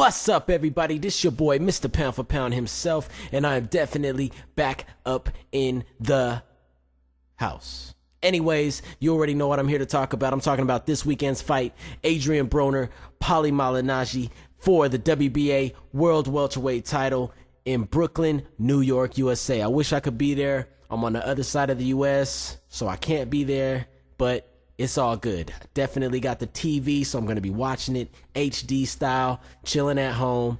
What's up, everybody? This your boy, Mr. Pound for Pound himself, and I am definitely back up in the house. Anyways, you already know what I'm here to talk about. I'm talking about this weekend's fight, Adrien Broner, Paulie Malignaggi, for the WBA World Welterweight title in Brooklyn, New York, USA. I wish I could be there. I'm on the other side of the US, so I can't be there, but it's all good. I definitely got the TV, so I'm going to be watching it HD style, chilling at home,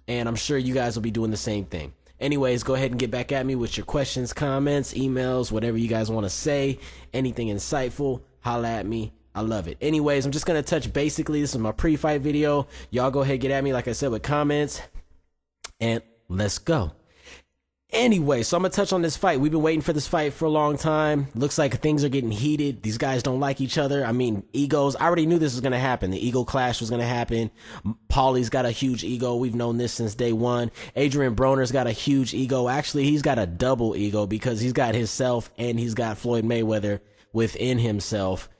and I'm sure you guys will be doing the same thing. Anyways, go ahead and get back at me with your questions, comments, emails, whatever you guys want to say, anything insightful, holla at me. I love it. Anyways, I'm just going to touch basically. This is my pre-fight video. Y'all go ahead, get at me, like I said, with comments, and let's go. Anyway, so I'm going to touch on this fight. We've been waiting for this fight for a long time. Looks like things are getting heated. These guys don't like each other. I mean, egos. I already knew this was going to happen. The ego clash was going to happen. Paulie's got a huge ego. We've known this since day one. Adrien Broner's got a huge ego. Actually, he's got a double ego because he's got himself and he's got Floyd Mayweather within himself.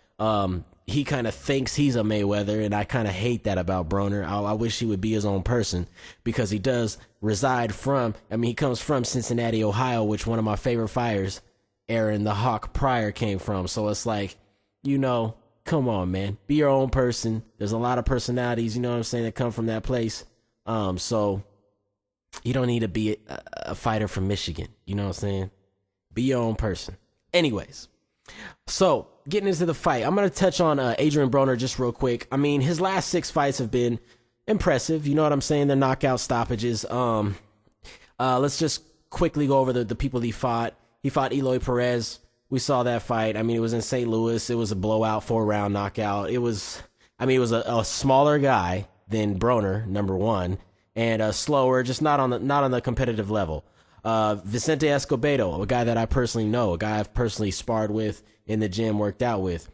He kind of thinks he's a Mayweather, and I kind of hate that about Broner. I wish he would be his own person because he does reside from, he comes from Cincinnati, Ohio, which one of my favorite fighters, Aaron the Hawk Pryor, came from. So it's like, come on, man. Be your own person. There's a lot of personalities, that come from that place. So you don't need to be a fighter from Michigan. You know what I'm saying? Be your own person. Anyways. So, getting into the fight, I'm going to touch on Adrien Broner just real quick. His last 6 fights have been impressive. You know what I'm saying? They're knockout stoppages. Let's just quickly go over the people he fought. He fought Eloy Perez. We saw that fight. It was in St. Louis. It was a blowout, 4-round knockout. It was a smaller guy than Broner, number one, and slower, just not on the competitive level. Vicente Escobedo, a guy that I personally know, a guy I've personally sparred with in the gym, worked out with,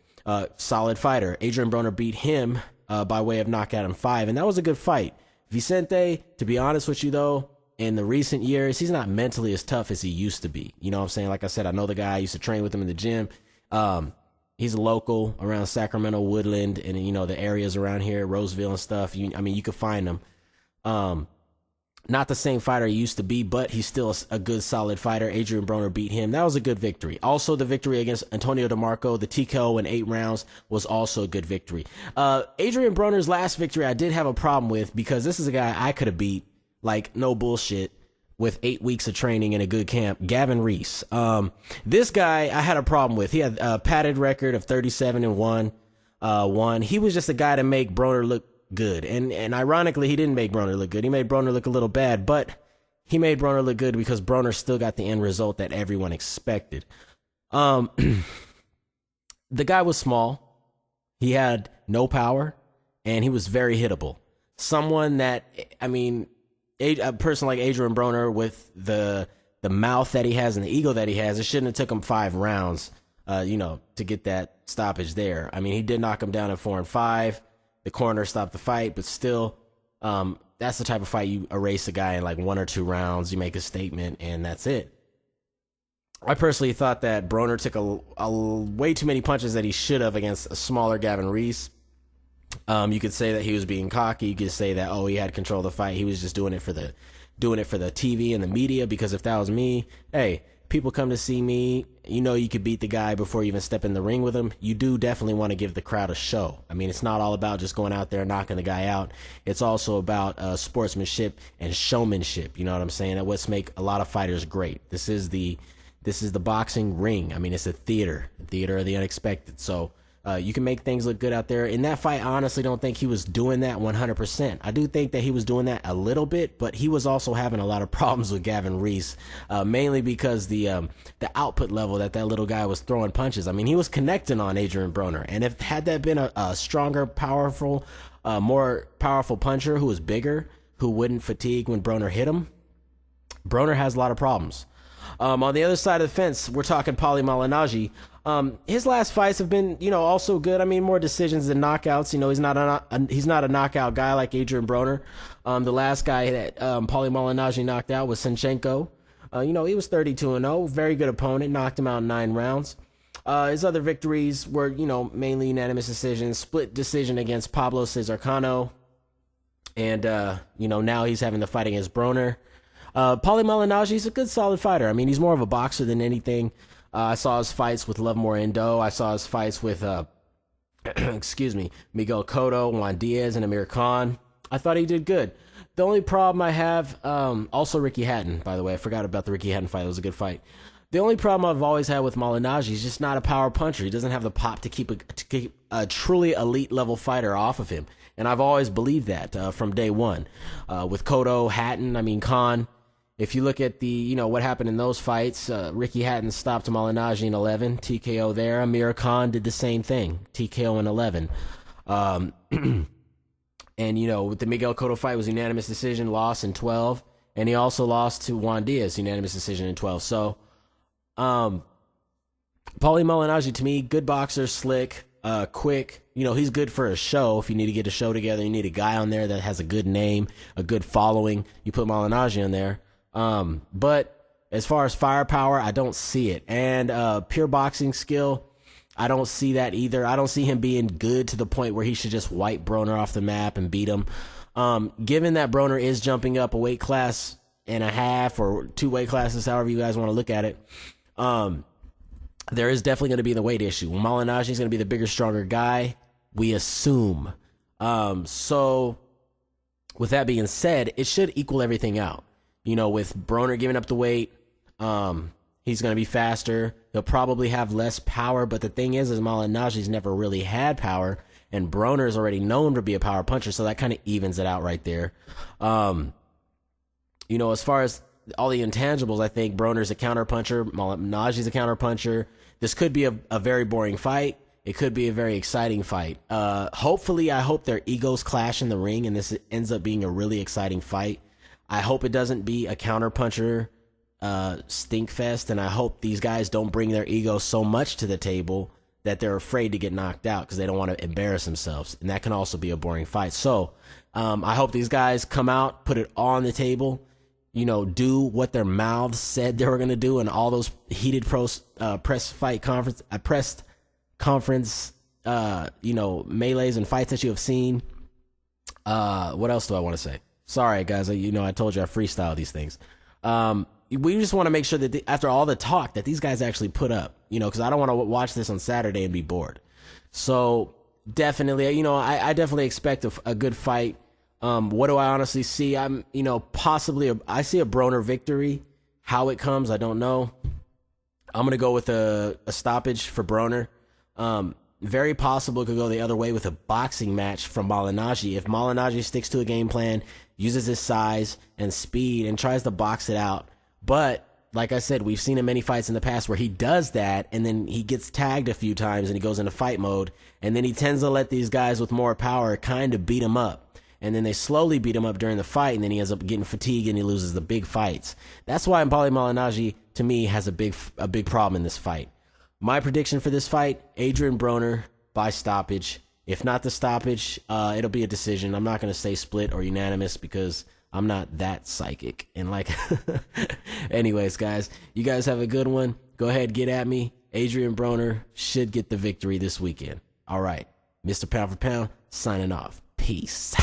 solid fighter. Adrien Broner beat him by way of knockout in 5, and that was a good fight. Vicente, to be honest with you though, in the recent years, he's not mentally as tough as he used to be. You know what I'm saying? Like I said, I know the guy. I used to train with him in the gym. He's a local around Sacramento, Woodland, and the areas around here, Roseville and stuff. You could find him. Not the same fighter he used to be, but he's still a good, solid fighter. Adrien Broner beat him. That was a good victory. Also, the victory against Antonio DeMarco, the TKO in 8 rounds, was also a good victory. Adrien Broner's last victory I did have a problem with because this is a guy I could have beat, like, no bullshit, with 8 weeks of training in a good camp. Gavin Reese. This guy I had a problem with. He had a padded record of 37-1. He was just a guy to make Broner look good, and ironically, he didn't make Broner look good. He made Broner look a little bad, but he made Broner look good because Broner still got the end result that everyone expected. The guy was small, he had no power, and he was very hittable. Someone that, a person like Adrien Broner with the mouth that he has and the ego that he has, it shouldn't have took him 5 rounds, to get that stoppage there. He did knock him down at 4 and 5. The corner stopped the fight, but still, that's the type of fight you erase a guy in like 1 or 2 rounds. You make a statement, and that's it. I personally thought that Broner took a way too many punches that he should have against a smaller Gavin Reese. You could say that he was being cocky. You could say that, he had control of the fight. He was just doing it for the TV and the media. Because if that was me, hey, people come to see me, you could beat the guy before you even step in the ring with him. You do definitely want to give the crowd a show. It's not all about just going out there and knocking the guy out. It's also about sportsmanship and showmanship. You know what I'm saying? That what's make a lot of fighters great. This is the boxing ring. It's a theater of the unexpected. So you can make things look good out there. In that fight, I honestly don't think he was doing that 100%. I do think that he was doing that a little bit, but he was also having a lot of problems with Gavin Reese, mainly because the output level that little guy was throwing punches. He was connecting on Adrien Broner, and had that been a stronger, powerful, more powerful puncher who was bigger, who wouldn't fatigue when Broner hit him, Broner has a lot of problems. On the other side of the fence, we're talking Paulie Malignaggi. His last fights have been, also good. More decisions than knockouts. He's not a knockout guy like Adrien Broner. The last guy that Paulie Malignaggi knocked out was Senchenko. He was 32-0, very good opponent, knocked him out in 9 rounds. His other victories were, mainly unanimous decisions, split decision against Pablo Cesar Cano, And, now he's having the fight against Broner. Paulie Malignaggi is a good, solid fighter. I mean, he's more of a boxer than anything. I saw his fights with Lovemore Endo. I saw his fights with, Miguel Cotto, Juan Diaz, and Amir Khan. I thought he did good. The only problem I have, also Ricky Hatton, by the way. I forgot about the Ricky Hatton fight. It was a good fight. The only problem I've always had with Malignaggi is just not a power puncher. He doesn't have the pop to keep a truly elite level fighter off of him. And I've always believed that from day one. With Cotto, Hatton, Khan. If you look at the, what happened in those fights, Ricky Hatton stopped Malignaggi in 11, TKO there. Amir Khan did the same thing, TKO in 11. And, with the Miguel Cotto fight, was unanimous decision, loss in 12. And he also lost to Juan Diaz, unanimous decision in 12. So, Paulie Malignaggi, to me, good boxer, slick, quick. He's good for a show. If you need to get a show together, you need a guy on there that has a good name, a good following. You put Malignaggi on there. But as far as firepower, I don't see it. And pure boxing skill, I don't see that either. I don't see him being good to the point where he should just wipe Broner off the map and beat him. Given that Broner is jumping up a weight class and a half or 2 weight classes, however you guys want to look at it, there is definitely going to be the weight issue. Malignaggi is going to be the bigger, stronger guy, we assume. So with that being said, it should equal everything out. With Broner giving up the weight, he's going to be faster. He'll probably have less power, but the thing is Malignaggi's never really had power, and Broner is already known to be a power puncher, so that kind of evens it out right there. As far as all the intangibles, I think Broner's a counter puncher, Malignaggi's a counter puncher. This could be a very boring fight. It could be a very exciting fight. Hopefully, I hope their egos clash in the ring, and this ends up being a really exciting fight. I hope it doesn't be a counter puncher stink fest, and I hope these guys don't bring their ego so much to the table that they're afraid to get knocked out because they don't want to embarrass themselves, and that can also be a boring fight. So I hope these guys come out, put it all on the table, do what their mouths said they were going to do, and all those heated press conference melees and fights that you have seen. What else do I want to say? Sorry, guys. I told you I freestyle these things. We just want to make sure that after all the talk that these guys actually put up, because I don't want to watch this on Saturday and be bored. So definitely, I definitely expect a good fight. What do I honestly see? I see a Broner victory. How it comes, I don't know. I'm going to go with a stoppage for Broner. Very possible it could go the other way with a boxing match from Malignaggi. If Malignaggi sticks to a game plan, uses his size and speed, and tries to box it out. But, like I said, we've seen in many fights in the past where he does that, and then he gets tagged a few times, and he goes into fight mode, and then he tends to let these guys with more power kind of beat him up. And then they slowly beat him up during the fight, and then he ends up getting fatigued, and he loses the big fights. That's why Paulie Malignaggi, to me, has a big problem in this fight. My prediction for this fight, Adrien Broner by stoppage. If not the stoppage, it'll be a decision. I'm not going to say split or unanimous because I'm not that psychic. And anyways, guys, you guys have a good one. Go ahead, get at me. Adrien Broner should get the victory this weekend. All right, Mr. Pound for Pound, signing off. Peace.